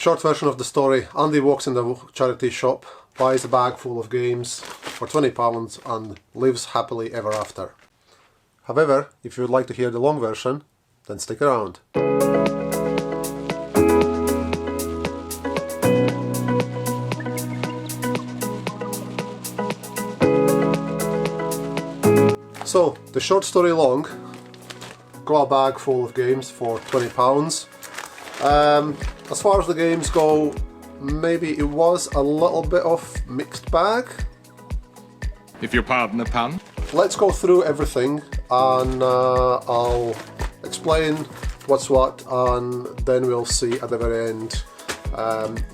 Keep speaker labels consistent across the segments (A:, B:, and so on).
A: Short version of the story: Andy walks in the charity shop, buys a bag full of games for £20 and lives happily ever after. However, if you would like to hear the long version, then stick around. So, the short story long, got a bag full of games for £20. As far as the games go, maybe it was a little bit of mixed bag.
B: If you'll pardon the pun.
A: Let's go through everything and I'll explain what's what, and then we'll see at the very end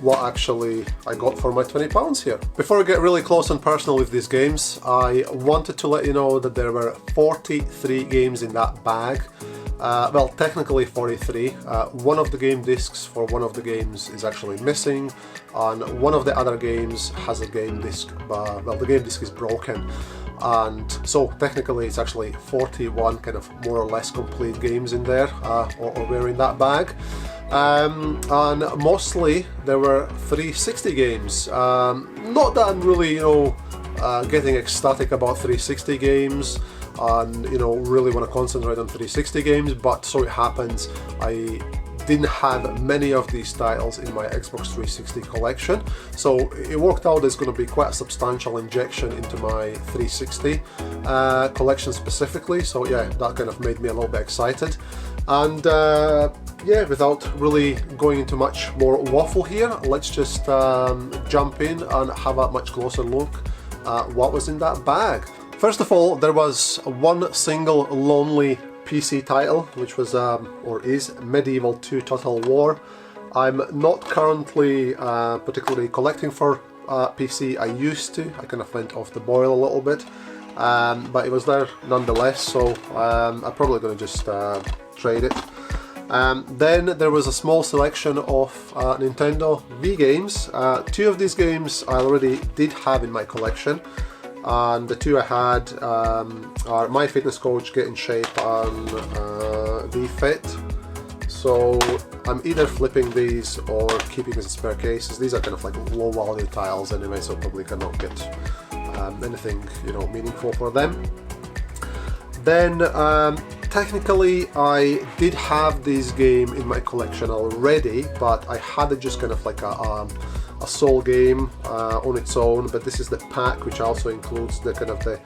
A: what actually I got for my £20 here. Before I get really close and personal with these games, I wanted to let you know that there were 43 games in that bag. Well, technically 43. One of the game discs for one of the games is actually missing, and one of the other games has a game disc, well, the game disc is broken. And so technically it's actually 41 kind of more or less complete games in there, or were in that bag. And mostly there were 360 games. Not that I'm really, getting ecstatic about 360 games and, really want to concentrate on 360 games, but so it happens I didn't have many of these titles in my Xbox 360 collection, so it worked out there's going to be quite a substantial injection into my 360 collection specifically, so yeah, that kind of made me a little bit excited. And yeah, without really going into much more waffle here, let's just jump in and have a much closer look at what was in that bag. First of all, there was one single lonely PC title, which was or is Medieval 2 Total War. I'm not currently particularly collecting for PC. I used to. I kind of went off the boil a little bit, but it was there nonetheless, so I'm probably going to just trade it. Then there was a small selection of Nintendo Wii games. Two of these games I already did have in my collection, and the two I had are My Fitness Coach, Get in Shape, and Wii Fit. So I'm either flipping these or keeping as spare cases. These are kind of like low value tiles anyway, so probably cannot get anything meaningful for them. Then technically I did have this game in my collection already, but I had it just kind of like a sole game on its own, but this is the pack, which also includes the kind of the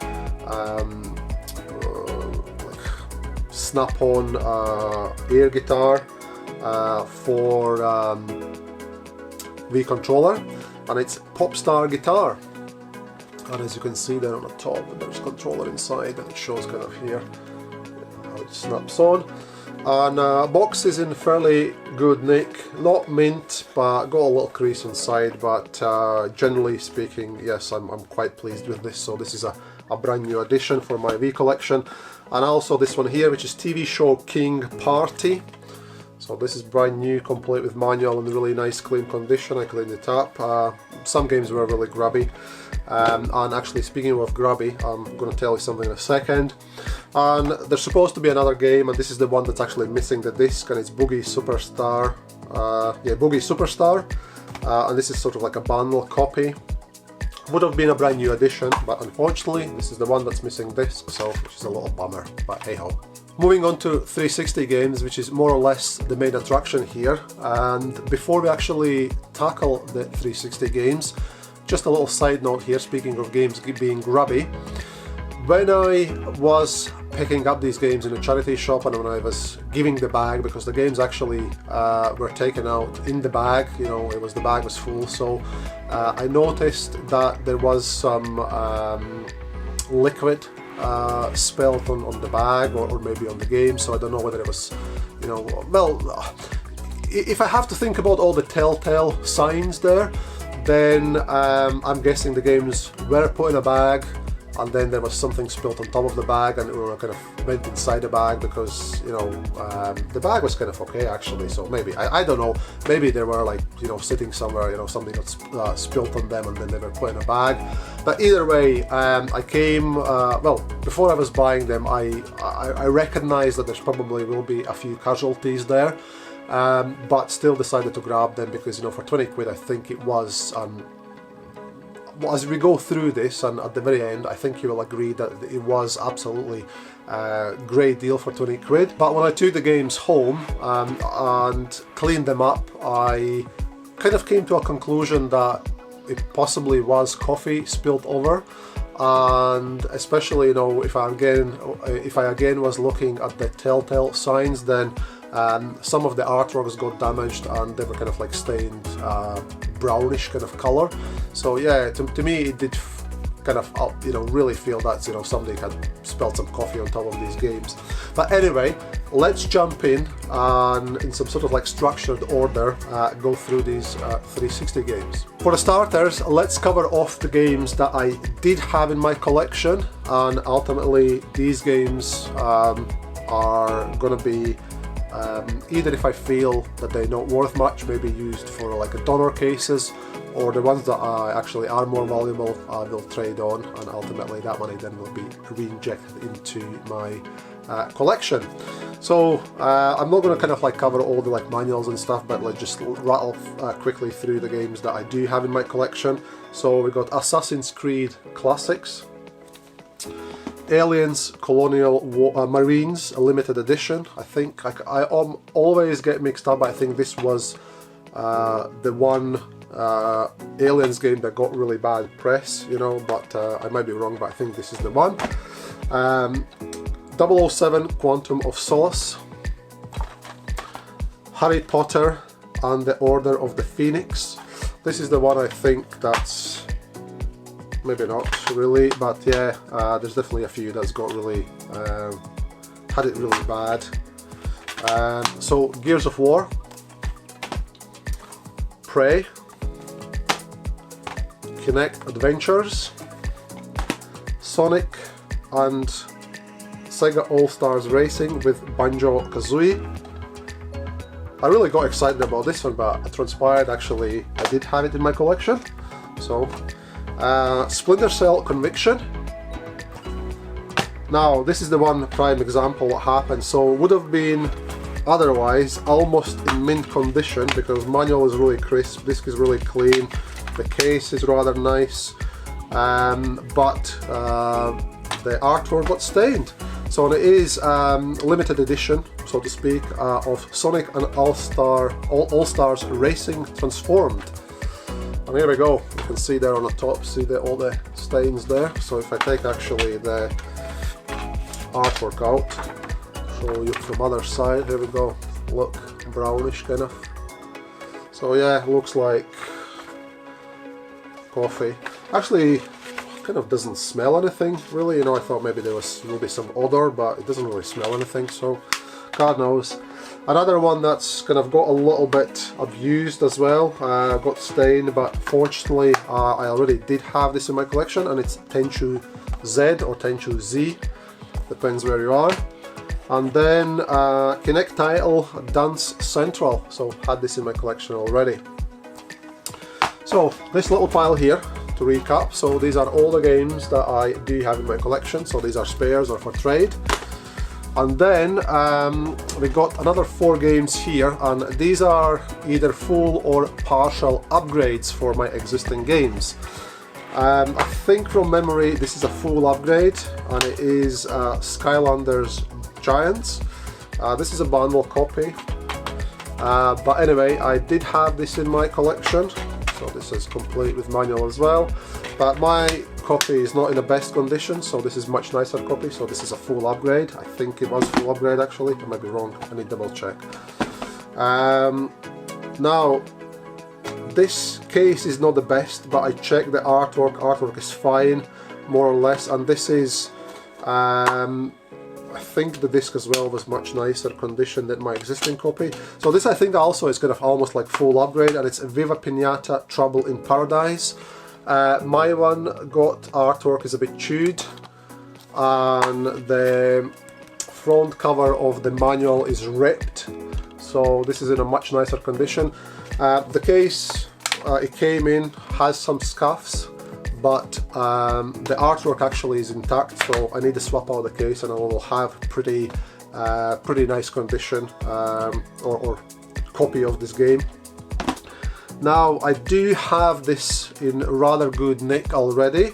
A: like snap-on air guitar for Wii controller, and it's Popstar guitar. And as you can see there on the top, there's a controller inside, and it shows kind of here how it snaps on. And box is in fairly good nick, not mint, but got a little crease inside, but generally speaking, yes, I'm quite pleased with this. So this is a brand new addition for my Wii collection. And also this one here, which is TV Show King Party. So this is brand new, complete with manual in really nice clean condition. I cleaned it up. Some games were really grubby. And actually, speaking of grubby, I'm going to tell you something in a second. And there's supposed to be another game, and this is the one that's actually missing the disc, and it's Boogie Superstar. Boogie Superstar. And this is sort of like a bundle copy. Would have been a brand new addition, but unfortunately, this is the one that's missing disc, so which is a little bummer, but hey ho. Moving on to 360 games, which is more or less the main attraction here. And before we actually tackle the 360 games, just a little side note here, speaking of games being grubby. When I was picking up these games in a charity shop and when I was giving the bag, because the games actually were taken out in the bag, the bag was full, so I noticed that there was some liquid spilled on the bag or maybe on the game, so I don't know whether it was, if I have to think about all the telltale signs there, then I'm guessing the games were put in a bag and then there was something spilled on top of the bag and it kind of went inside the bag, because the bag was kind of okay actually, so maybe, I don't know, maybe they were like sitting somewhere, something got spilled on them and then they were put in a bag. But either way, I came, before I was buying them, I recognized that there's probably will be a few casualties there. but still decided to grab them because, you know, for 20 quid I think it was. Well, as we go through this and at the very end, I think you will agree that it was absolutely a great deal for 20 quid. But when I took the games home and cleaned them up, I kind of came to a conclusion that it possibly was coffee spilled over. And especially, you know, if I again was looking at the telltale signs, then some of the artworks got damaged and they were kind of like stained brownish kind of color. So yeah, to me it did kind of, you know, really feel that, you know, somebody had spilled some coffee on top of these games. But anyway, let's jump in and in some sort of like structured order go through these 360 games. For the starters, let's cover off the games that I did have in my collection, and ultimately these games are gonna be either, if I feel that they're not worth much, maybe used for like a donor cases, or the ones that actually are more valuable I will trade on, and ultimately that money then will be re-injected into my collection. So I'm not going to kind of like cover all the like manuals and stuff, but let's just rattle quickly through the games that I do have in my collection. So we got Assassin's Creed Classics, Aliens Colonial Marines, a limited edition. I think I always get mixed up, but I think this was the one Aliens game that got really bad press, you know, but I might be wrong, but I think this is the one. 007 Quantum of Solace, Harry Potter and the Order of the Phoenix. This is the one I think that's, maybe not really, but yeah, there's definitely a few that's got really, had it really bad. So Gears of War, Prey, Kinect Adventures, Sonic and Sega All-Stars Racing with Banjo-Kazooie. I really got excited about this one, but it transpired actually I did have it in my collection. So Splinter Cell Conviction. Now this is the one prime example what happened. So it would have been otherwise almost in mint condition because manual is really crisp, disc is really clean, the case is rather nice, but the artwork got stained. So it is limited edition, so to speak, of Sonic and All-Stars Racing Transformed. And here we go, you can see there on the top, see all the stains there. So if I take actually the artwork out, show you from other side, here we go, look, brownish kind of. So yeah, looks like coffee. Actually, kind of doesn't smell anything really, you know, I thought maybe there will be some odor, but it doesn't really smell anything, so God knows. Another one that's kind of got a little bit abused as well, got stained, but fortunately I already did have this in my collection, and it's Tenchu Z or Tenchu Z, depends where you are. And then Kinect title Dance Central, so had this in my collection already. So this little pile here, to recap, so these are all the games that I do have in my collection, so these are spares or for trade. And then we got another 4 games here, and these are either full or partial upgrades for my existing games. I think from memory this is a full upgrade, and it is Skylanders Giants. This is a bundle copy, but anyway, I did have this in my collection. So this is complete with manual as well, but my copy is not in the best condition, so this is much nicer copy, so this is a full upgrade. I think it was full upgrade actually, I might be wrong, I need to double check. Now this case is not the best, but I checked the artwork is fine more or less, and this is I think the disc as well was much nicer condition than my existing copy. So this I think also is kind of almost like full upgrade, and it's Viva Pinata Trouble in Paradise. My one got artwork is a bit chewed, and the front cover of the manual is ripped. So this is in a much nicer condition. The case it came in has some scuffs, but the artwork actually is intact, so I need to swap out the case and I will have pretty nice condition, or copy of this game. Now I do have this in rather good nick already,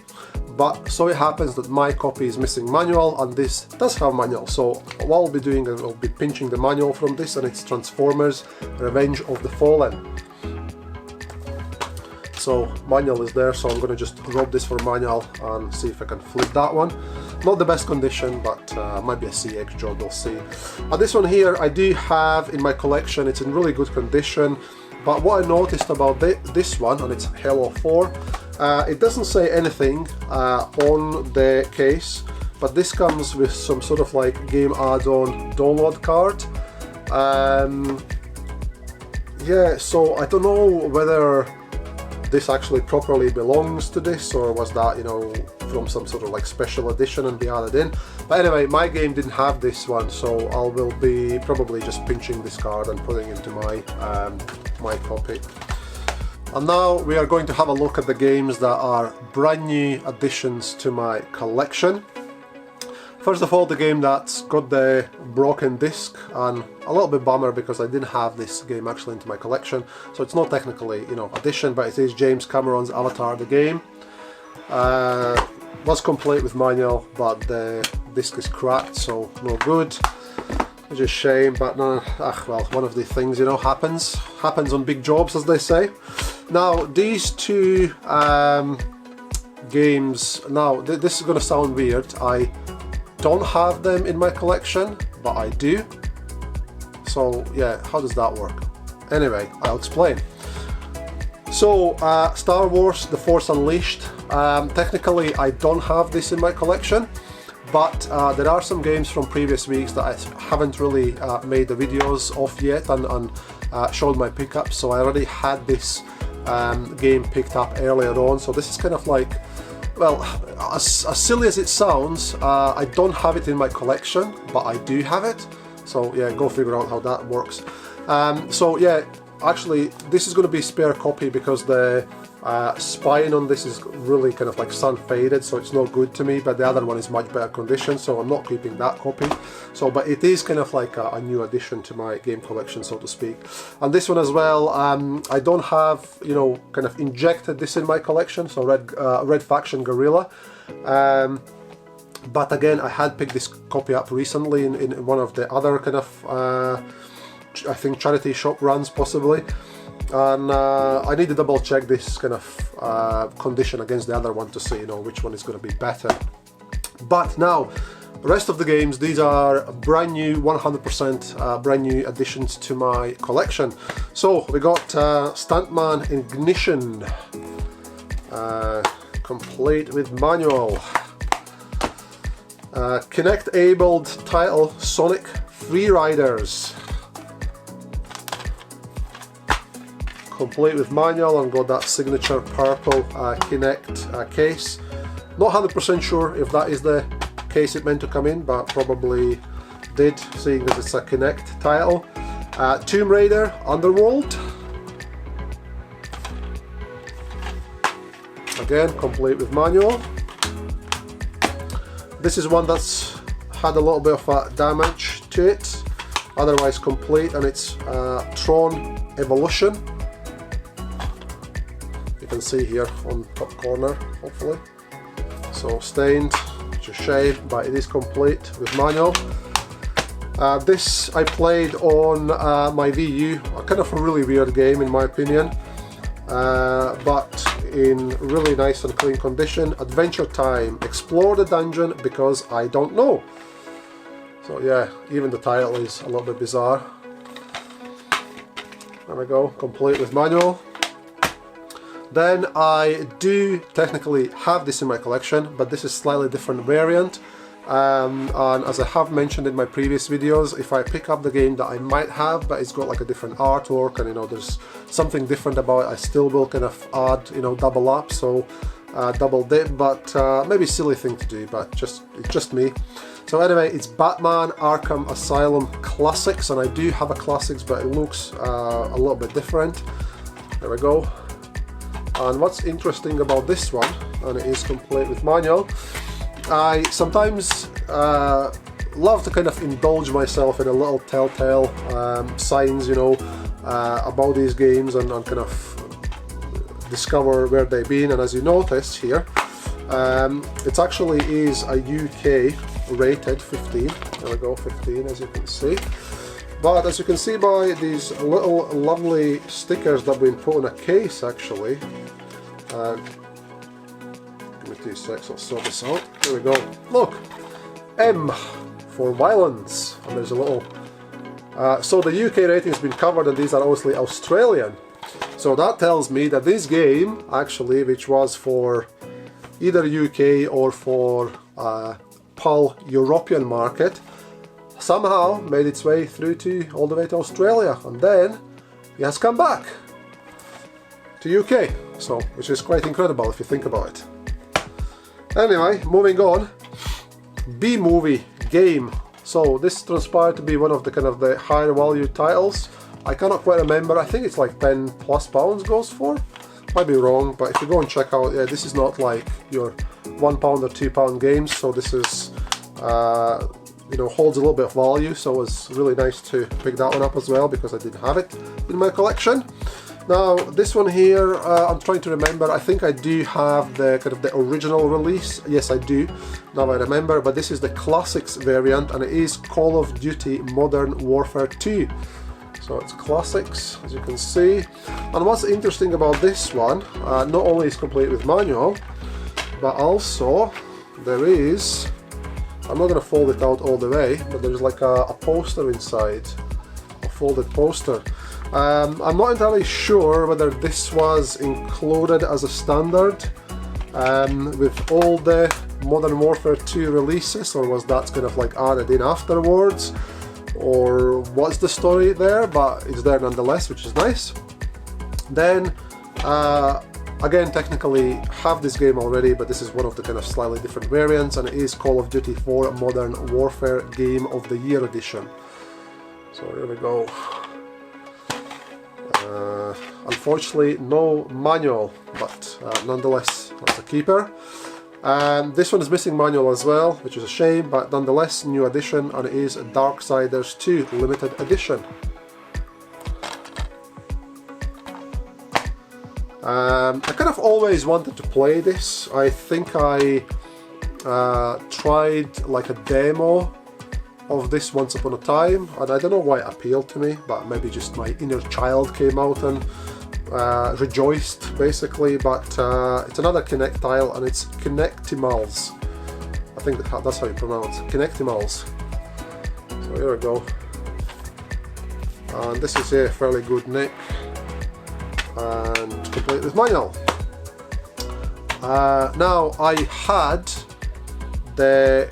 A: but so it happens that my copy is missing manual and this does have manual. So what I'll be doing is I'll be pinching the manual from this, and it's Transformers Revenge of the Fallen. So manual is there, so I'm going to just rob this for manual and see if I can flip that one. Not the best condition, but might be a CX job, we'll see. And this one here I do have in my collection. It's in really good condition, but what I noticed about this one, and it's Halo 4, it doesn't say anything on the case, but this comes with some sort of like game add-on download card. Yeah, so I don't know whether this actually properly belongs to this, or was that, you know, from some sort of like special edition and be added in. But anyway, my game didn't have this one, so I will be probably just pinching this card and putting it into my my copy. And now we are going to have a look at the games that are brand new additions to my collection. First of all, the game that's got the broken disc, and a little bit bummer because I didn't have this game actually into my collection, so it's not technically, you know, addition, but it is James Cameron's Avatar the game. Was complete with manual, but the disc is cracked, so no good. Which is a shame, but no, well, one of the things, you know, happens on big jobs, as they say. Now these two games, now this is going to sound weird, I don't have them in my collection, but I do. So yeah, how does that work? Anyway, I'll explain. So Star Wars The Force Unleashed, technically I don't have this in my collection, but there are some games from previous weeks that I haven't really made the videos of yet and showed my pickups, so I already had this game picked up earlier on. So this is kind of like, well, as silly as it sounds, I don't have it in my collection, but I do have it. So yeah, go figure out how that works. So yeah, actually this is going to be a spare copy because the spine on this is really kind of like sun faded, so it's not good to me, but the other one is much better condition, so I'm not keeping that copy. So but it is kind of like a new addition to my game collection, so to speak. And this one as well, I don't have, you know, kind of injected this in my collection, so Red Faction Guerrilla. But again, I had picked this copy up recently in one of the other kind of I think charity shop runs possibly, and I need to double check this kind of condition against the other one to see, you know, which one is going to be better. But now, the rest of the games, these are brand new, 100% brand new additions to my collection. So we got Stuntman Ignition, complete with manual. Kinect-abled title Sonic Freeriders, complete with manual, and got that signature purple Kinect case. Not 100% sure if that is the case it meant to come in, but probably did, seeing as it's a Kinect title. Tomb Raider Underworld, again complete with manual. This is one that's had a little bit of damage to it, otherwise complete, and it's Tron Evolution. You can see here on top corner, hopefully. So stained, which is a shame, but it is complete with manual. This I played on my VU, a kind of a really weird game in my opinion, but in really nice and clean condition. Adventure Time, explore the dungeon because I don't know. So yeah, even the title is a little bit bizarre. There we go, complete with manual. Then I do technically have this in my collection, but this is slightly different variant. And as I have mentioned in my previous videos, if I pick up the game that I might have, but it's got like a different artwork and, you know, there's something different about it, I still will kind of add, you know, double up, so double dip, but maybe silly thing to do, but it's just me. So anyway, it's Batman Arkham Asylum Classics, and I do have a Classics, but it looks a little bit different. There we go. And what's interesting about this one, and it is complete with manual, I sometimes love to kind of indulge myself in a little telltale signs, you know, about these games and kind of discover where they've been. And as you notice here, it actually is a UK rated 15. There we go, 15, as you can see. But as you can see by these little lovely stickers that have been put in a case, actually. Give me 2 seconds, I'll sort this out. There we go. Look, M for violence, and there's a little. So the UK rating has been covered, and these are obviously Australian. So that tells me that this game, actually, which was for either UK or for PAL European market, somehow made its way through to all the way to Australia, and then it has come back to UK. So, which is quite incredible if you think about it. Anyway, moving on. B-movie game. So this transpired to be one of the kind of the higher value titles. I cannot quite remember. I think it's like £10+ goes for. Might be wrong, but if you go and check out, yeah, this is not like your £1 or £2 games. So this is, you know, holds a little bit of value. So it was really nice to pick that one up as well because I didn't have it in my collection. Now this one here, I'm trying to remember. I think I do have the kind of the original release. Yes, I do. Now I remember. But this is the classics variant, and it is Call of Duty Modern Warfare 2. So it's classics, as you can see. And what's interesting about this one, not only is complete with manual, but also there is. I'm not going to fold it out all the way, but there's like a poster inside, a folded poster. I'm not entirely sure whether this was included as a standard with all the Modern Warfare 2 releases, or was that kind of like added in afterwards, or what's the story there, but it's there nonetheless, which is nice. Then again, technically have this game already, but this is one of the kind of slightly different variants, and it is Call of Duty 4 Modern Warfare Game of the Year edition. So here we go. Unfortunately, no manual, but nonetheless, that's a keeper. This one is missing manual as well, which is a shame, but nonetheless, new edition, and it is Darksiders 2 Limited Edition. I kind of always wanted to play this. I think I tried like a demo of this once upon a time, and I don't know why it appealed to me, but maybe just my inner child came out and rejoiced basically. But it's another Kinect tile, and it's Kinectimals. I think that's how you pronounce it, Kinectimals. So here we go, and this is a fairly good nick and complete with manual. Now I had the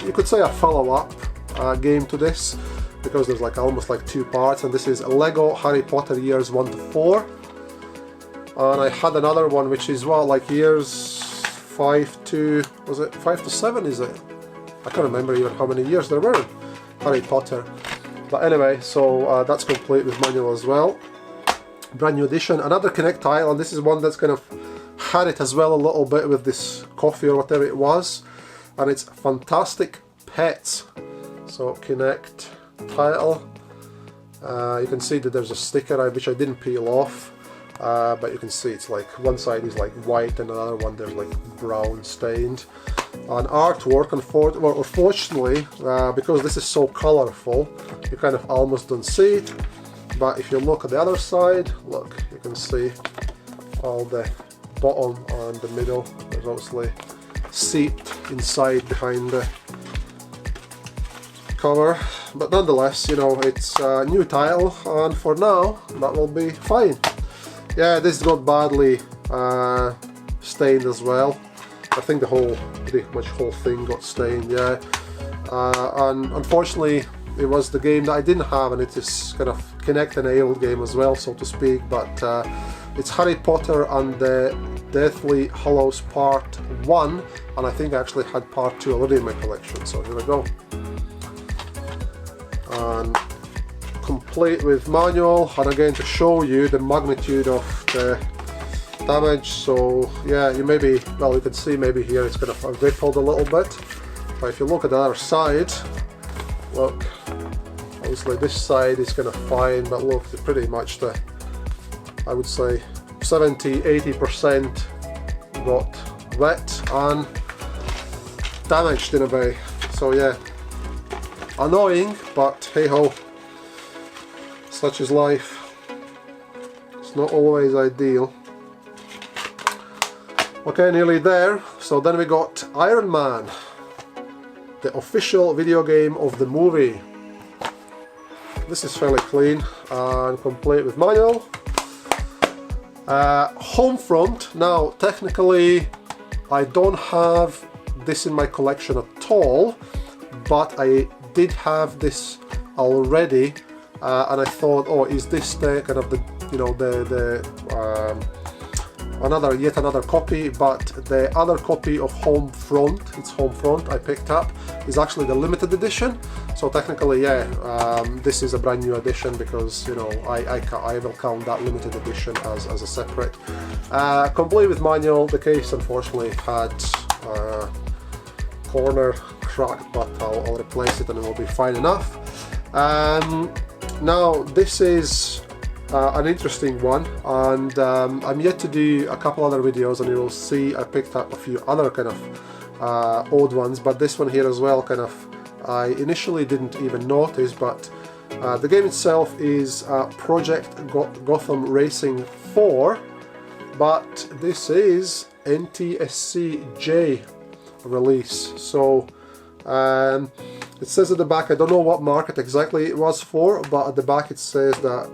A: you could say a follow-up game to this, because there's like almost like 2 parts, and this is Lego Harry Potter Years 1 to 4, and I had another one which is what, like years 5 to, was it 5 to 7, is it? I can't remember even how many years there were in Harry Potter. But anyway, so that's complete with manual as well. Brand new edition, another Kinect tile, and this is one that's kind of had it as well a little bit with this coffee or whatever it was, and it's Fantastic Pets. So Kinect tile. You can see that there's a sticker which I didn't peel off, but you can see it's like one side is like white and another one there's like brown stained. And artwork, unfortunately, because this is so colorful, you kind of almost don't see it. But if you look at the other side, look, you can see all the bottom and the middle. There's obviously seeped inside behind the cover, but nonetheless, you know, it's a new tile, and for now that will be fine. Yeah, this got badly stained as well. I think the whole, pretty much whole thing got stained, yeah. And unfortunately, it was the game that I didn't have, and it is kind of Kinect enabled game as well, so to speak. But it's Harry Potter and the Deathly Hallows Part 1, and I think I actually had Part 2 already in my collection. So here we go. And complete with manual, and again to show you the magnitude of the damage. So yeah, you maybe, well, you can see maybe here it's kind of rippled a little bit, but if you look at the other side, look, Obviously this side is kind of fine, but look, pretty much I would say 70–80% got wet and damaged in a way. So yeah, annoying, but hey ho, such is life. It's not always ideal. Okay, nearly there. So then we got Iron Man, the official video game of the movie. This is fairly clean and complete with manual. Homefront. Now, technically, I don't have this in my collection at all, but I did have this already, and I thought, oh, is this the kind of the, you know, yet another copy? But the other copy of Homefront, it's Homefront, I picked up, is actually the limited edition. So technically, yeah, this is a brand new edition because, you know, I will count that limited edition as a separate. Complete with manual. The case unfortunately had corner cracked, but I'll replace it and it will be fine enough. Now this is an interesting one, and I'm yet to do a couple other videos, and you will see I picked up a few other kind of odd ones, but this one here as well, kind of, I initially didn't even notice, but the game itself is Project Gotham Racing 4, but this is NTSC-J release. So it says at the back, I don't know what market exactly it was for, but at the back it says that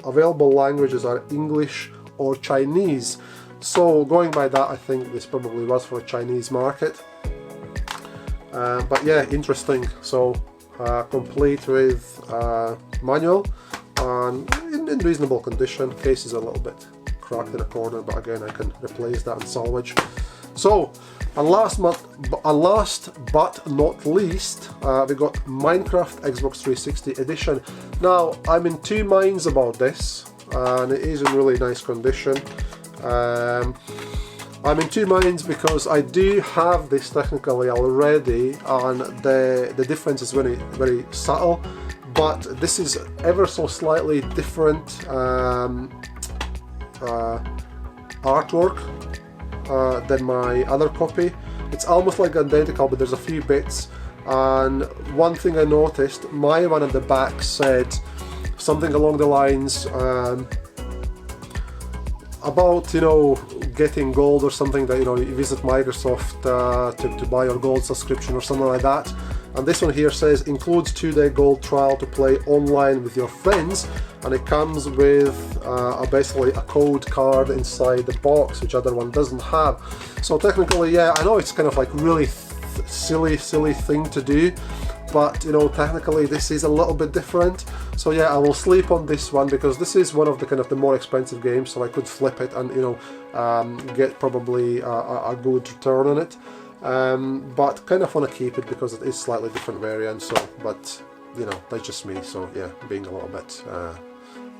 A: available languages are English or Chinese. So going by that, I think this probably was for a Chinese market. But yeah, interesting. So complete with manual and in reasonable condition. Case is a little bit cracked in a corner, but again, I can replace that and salvage. So, and last but not least, we got Minecraft Xbox 360 edition. Now, I'm in two minds about this, and it is in really nice condition. I'm in two minds because I do have this technically already, and the difference is very, very subtle, but this is ever so slightly different artwork than my other copy. It's almost like identical, but there's a few bits, and one thing I noticed, my one at the back said something along the lines about, you know, getting gold or something, that, you know, you visit Microsoft to buy your gold subscription or something like that. And this one here says includes 2-day gold trial to play online with your friends, and it comes with basically a code card inside the box, which other one doesn't have. So technically, yeah, I know it's kind of like really silly thing to do, but you know, technically this is a little bit different. So yeah, I will sleep on this one because this is one of the kind of the more expensive games, so I could flip it and, you know, get probably a good return on it. But kind of want to keep it because it is slightly different variant. So, but you know, that's just me. So yeah, being a little bit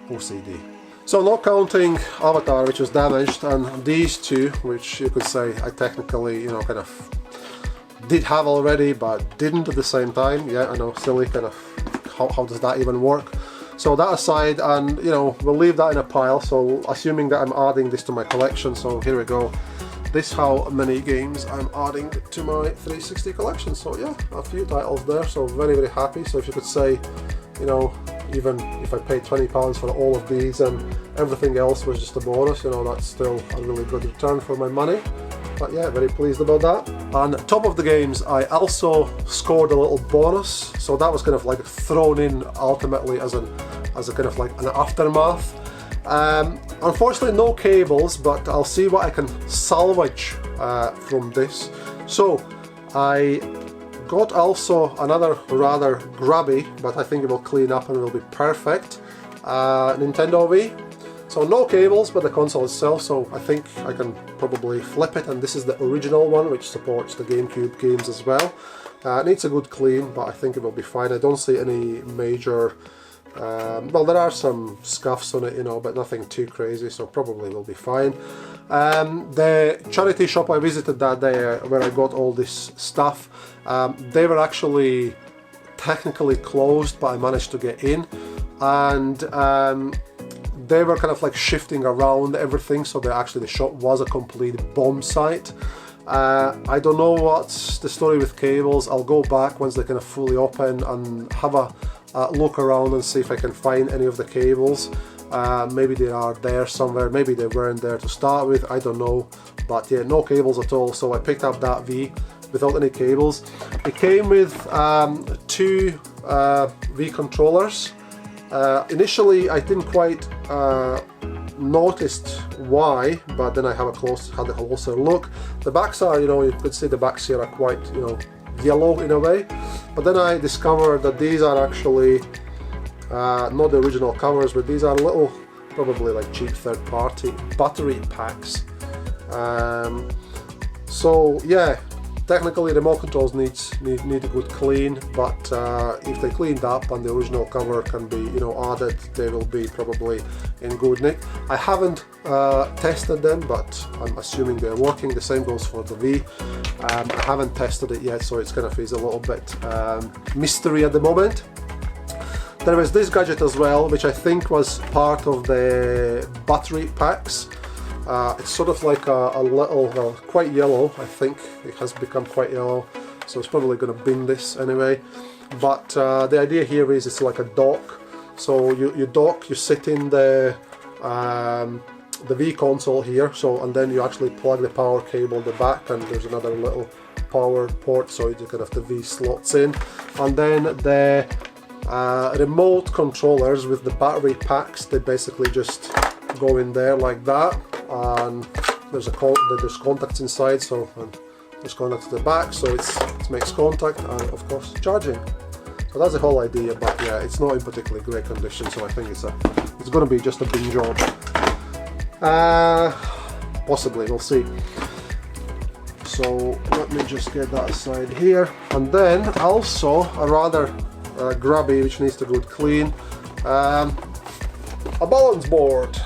A: OCD. So not counting Avatar, which was damaged, and these two, which you could say I technically, you know, kind of did have already, but didn't at the same time. Yeah, I know, silly, kind of, how does that even work? So that aside, and you know, we'll leave that in a pile. So assuming that I'm adding this to my collection, so here we go. This how many games I'm adding to my 360 collection. So yeah, a few titles there, so very, very happy. So if you could say, you know, even if I paid £20 for all of these and everything else was just a bonus, you know, that's still a really good return for my money. But yeah, very pleased about that. And top of the games, I also scored a little bonus, so that was kind of like thrown in ultimately as a kind of like an aftermath. Unfortunately no cables, but I'll see what I can salvage from this. So I got also another rather grubby, but I think it will clean up and it will be perfect, Nintendo Wii. So no cables, but the console itself, so I think I can probably flip it, and this is the original one, which supports the GameCube games as well. It needs a good clean, but I think it will be fine. I don't see any major, well, there are some scuffs on it, you know, but nothing too crazy, so probably will be fine. The charity shop I visited that day, where I got all this stuff, they were actually technically closed, but I managed to get in, and they were kind of like shifting around everything, so the shop was a complete bomb site. I don't know what's the story with cables. I'll go back once they kind of fully open and have a look around and see if I can find any of the cables. Maybe they are there somewhere, maybe they weren't there to start with, I don't know. But yeah, no cables at all, so I picked up that V without any cables. It came with 2 V controllers. Initially I didn't quite noticed why, but then I had a closer look. The backs are, you could see the backs here are quite, yellow in a way. But then I discovered that these are actually not the original covers, but these are little, probably like cheap third-party battery packs. So yeah, technically remote controls need a good clean, but if they cleaned up and the original cover can be added, they will be probably in good nick. I haven't tested them, but I'm assuming they're working. The same goes for the V. I haven't tested it yet, so it's kind of is a little bit mystery at the moment. There was this gadget as well, which I think was part of the battery packs. It's sort of like a little, well, quite yellow. I think it has become quite yellow, so it's probably going to bin this anyway. But the idea here is it's like a dock. So you dock, you sit in the V console here, and then you actually plug the power cable at the back, and there's another little power port, so you kind of the V slots in, and then the remote controllers with the battery packs, they basically just go in there like that. And there's contacts inside, so there's contacts to the back, so it makes contact, and of course charging. So that's the whole idea. But yeah, it's not in particularly great condition, so I think it's going to be just a bin job. Possibly, we'll see. So let me just get that aside here, and then also a rather grubby, which needs a good clean, a balance board.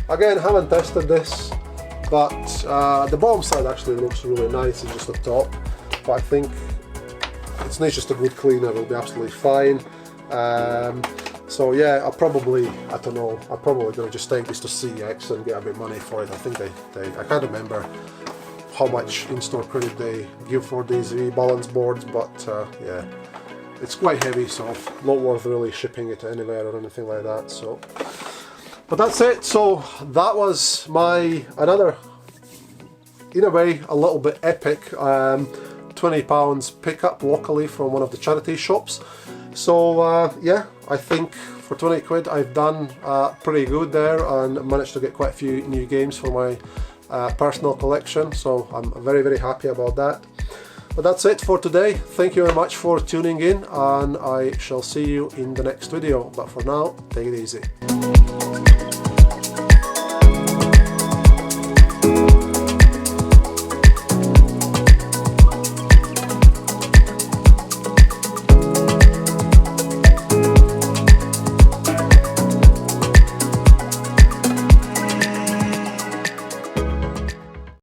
A: Again, haven't tested this, but the bottom side actually looks really nice. It's just the top, but I think it needs just a good cleaner. Will be absolutely fine. So yeah, I'm probably going to just take this to CX and get a bit of money for it. I think I can't remember how much in-store credit they give for these balance boards, but yeah, it's quite heavy, so not worth really shipping it anywhere or anything like that. So. But that's it. So that was another, in a way, a little bit epic £20 pickup locally from one of the charity shops. So yeah, I think for 20 quid I've done pretty good there, and managed to get quite a few new games for my personal collection. So I'm very, very happy about that. But that's it for today. Thank you very much for tuning in, and I shall see you in the next video. But for now, take it easy.